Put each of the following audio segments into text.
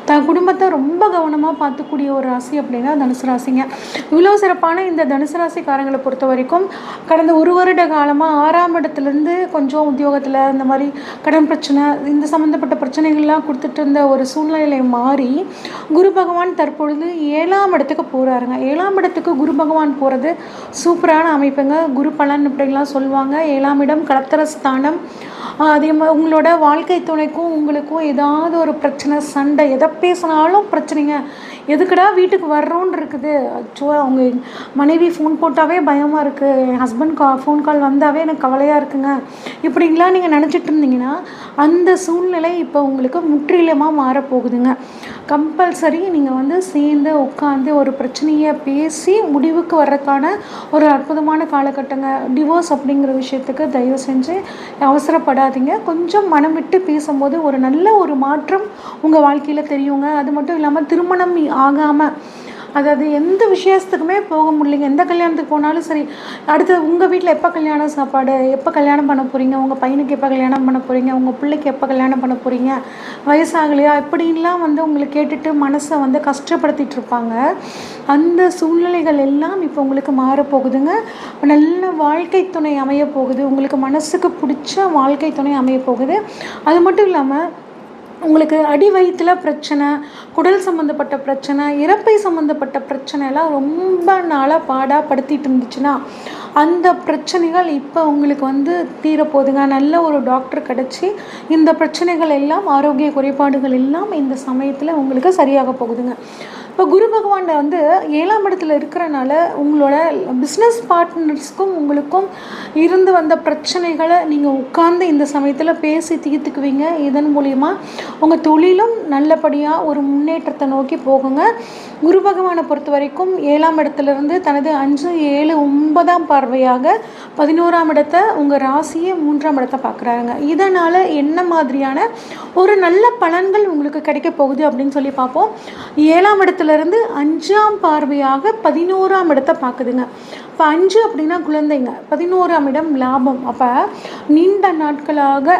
தன் குடும்பத்தை ரொம்ப கவனமாக பார்த்துக்கூடிய ஒரு ராசி அப்படின்னா தனுசு ராசிங்க. இவ்வளோ சிறப்பான இந்த தனுசு ராசிக்காரங்களை பொறுத்த வரைக்கும் கடந்த ஒரு வருட காலமாக 6ஆம் இடத்துலேருந்து கொஞ்சம் உத்தியோகத்தில் இந்த மாதிரி கடன் பிரச்சனை இந்த சம்மந்தப்பட்ட பிரச்சனைகள்லாம் கொடுத்துட்டு இருந்த ஒரு சூழ்நிலை மாறி குரு பகவான் தற்பொழுது 7ஆம் இடத்துக்கு போகிறாருங்க. 7ஆம் இடத்துக்கு குரு பகவான் போகிறது சூப்பரான அமைப்புங்க. குரு பலன் அப்படின்லாம் சொல்லுவாங்க. 7ஆம் இடம் கலத்திரஸ்தானம். அதே மாதிரி உங்களோட வாழ்க்கை துணைக்கும் உங்களுக்கும் ஏதாவது ஒரு பிரச்சனை, சண்டை, எதை பேசினாலும் பிரச்சனைங்க. எதுக்குடா வீட்டுக்கு வர்றோன்னு இருக்குது. ஆக்சுவலாக அவங்க மனைவி ஃபோன் போட்டாவே பயமாக இருக்குது, என் ஹஸ்பண்ட் ஃபோன் கால் வந்தாவே எனக்கு கவலையாக இருக்குங்க, இப்படிங்களாம் நீங்கள் நினச்சிட்டு இருந்தீங்கன்னா அந்த சூழ்நிலை இப்போ உங்களுக்கு முற்றிலுமாக மாறப்போகுதுங்க. கம்பல்சரி நீங்கள் சேர்ந்து உட்காந்து ஒரு பிரச்சனையை பேசி முடிவுக்கு வர்றதுக்கான ஒரு அற்புதமான காலகட்டங்க. டிவோர்ஸ் அப்படிங்கிற விஷயத்துக்கு தயவு செஞ்சு அவசரப்படாதீங்க. கொஞ்சம் மனம் விட்டு பேசும்போது ஒரு நல்ல ஒரு மாற்றம் உங்கள் வாழ்க்கையில் தெரியுங்க. அது மட்டும் இல்லாமல் திருமணம் ஆகாமல், அதாவது எந்த விஷயத்துக்குமே போக முடியலைங்க, எந்த கல்யாணத்துக்கு போனாலும் சரி, அடுத்து உங்கள் வீட்டில் எப்போ கல்யாணம் சாப்பாடு, எப்போ கல்யாணம் பண்ண போகிறீங்க, உங்கள் பையனுக்கு எப்போ கல்யாணம் பண்ண போகிறீங்க, உங்கள் பிள்ளைக்கு எப்போ கல்யாணம் பண்ண போகிறீங்க, வயசாகலையா, இப்படின்லாம் உங்களை கேட்டுட்டு மனசை கஷ்டப்படுத்திட்டு இருப்பாங்க. அந்த சூழ்நிலைகள் எல்லாம் இப்போ உங்களுக்கு மாறப்போகுதுங்க. நல்ல வாழ்க்கை துணை அமைய போகுது. உங்களுக்கு மனசுக்கு பிடிச்ச வாழ்க்கை துணை அமைய போகுது. அது மட்டும் இல்லாமல் உங்களுக்கு அடி வயிற்றில் பிரச்சனை, குடல் சம்மந்தப்பட்ட பிரச்சனை, இறப்பை சம்மந்தப்பட்ட பிரச்சனை எல்லாம் ரொம்ப நாளாக பாடாப்படுத்திட்டு இருந்துச்சுன்னா அந்த பிரச்சனைகள் இப்போ உங்களுக்கு தீரப்போகுதுங்க. நல்ல ஒரு டாக்டர் கிடச்சி இந்த பிரச்சனைகள் எல்லாம், ஆரோக்கிய குறைபாடுகள் எல்லாம் இந்த சமயத்தில் உங்களுக்கு சரியாக போகுதுங்க. இப்போ குரு பகவான் 7ஆம் இடத்துல இருக்கிறனால உங்களோட பிஸ்னஸ் பார்ட்னர்ஸ்க்கும் உங்களுக்கும் இருந்து வந்த பிரச்சனைகளை நீங்கள் உட்கார்ந்து இந்த சமயத்தில் பேசி தீர்த்துக்குவீங்க. இதன் மூலிமா உங்கள் தொழிலும் நல்லபடியாக ஒரு முன்னேற்றத்தை நோக்கி போகுங்க. குரு பகவானை பொறுத்த வரைக்கும் 7ஆம் இடத்துலேருந்து தனது 5, 7, 9ஆம் பார்வையாக 11ஆம் இடத்தை, உங்கள் ராசியை 3ஆம் இடத்தை பார்க்குறாருங்க. இதனால் என்ன மாதிரியான ஒரு நல்ல பலன்கள் உங்களுக்கு கிடைக்க போகுது அப்படின்னு சொல்லி பார்ப்போம். 7ஆம் இடத்துலேருந்து 5ஆம் பார்வையாக 11ஆம் இடத்தை பார்க்குதுங்க. இப்போ 5 அப்படின்னா குழந்தைங்க, 11ஆம் இடம் லாபம். அப்போ நீண்ட நாட்களாக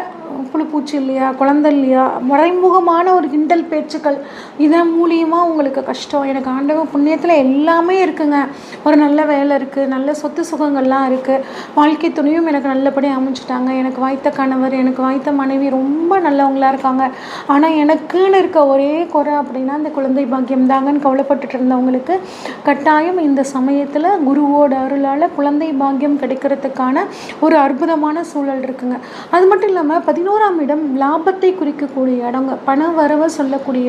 புழுப்பூச்சி இல்லையா, குழந்தை இல்லையா, மறைமுகமான ஒரு கிண்டல் பேச்சுக்கள், இதன் மூலியமாக உங்களுக்கு கஷ்டம். எனக்கு ஆண்டவன் புண்ணியத்தில் எல்லாமே இருக்குங்க, ஒரு நல்ல வேலை இருக்குது, நல்ல சொத்து சுகங்கள்லாம் இருக்குது, வாழ்க்கை துணையும் எனக்கு நல்லபடியாக அமைச்சிட்டாங்க, எனக்கு வாய்த்த கணவர், எனக்கு வாய்த்த மனைவி ரொம்ப நல்லவங்களாக இருக்காங்க, ஆனால் எனக்குன்னு இருக்க ஒரே குறை அப்படின்னா அந்த குழந்தை பாக்கியம் தாங்கன்னு கவலைப்பட்டுட்டு இருந்தவங்களுக்கு கட்டாயம் இந்த சமயத்தில் குருவோட அருளால் குழந்தை பாக்கியம் கிடைக்கிறதுக்கான ஒரு அற்புதமான சூழல் இருக்குங்க. அது மட்டும் இல்லாமல் 11ஆம் இடம் லாபத்தை குறிக்கக்கூடிய இடங்க, பண வரவை சொல்லக்கூடிய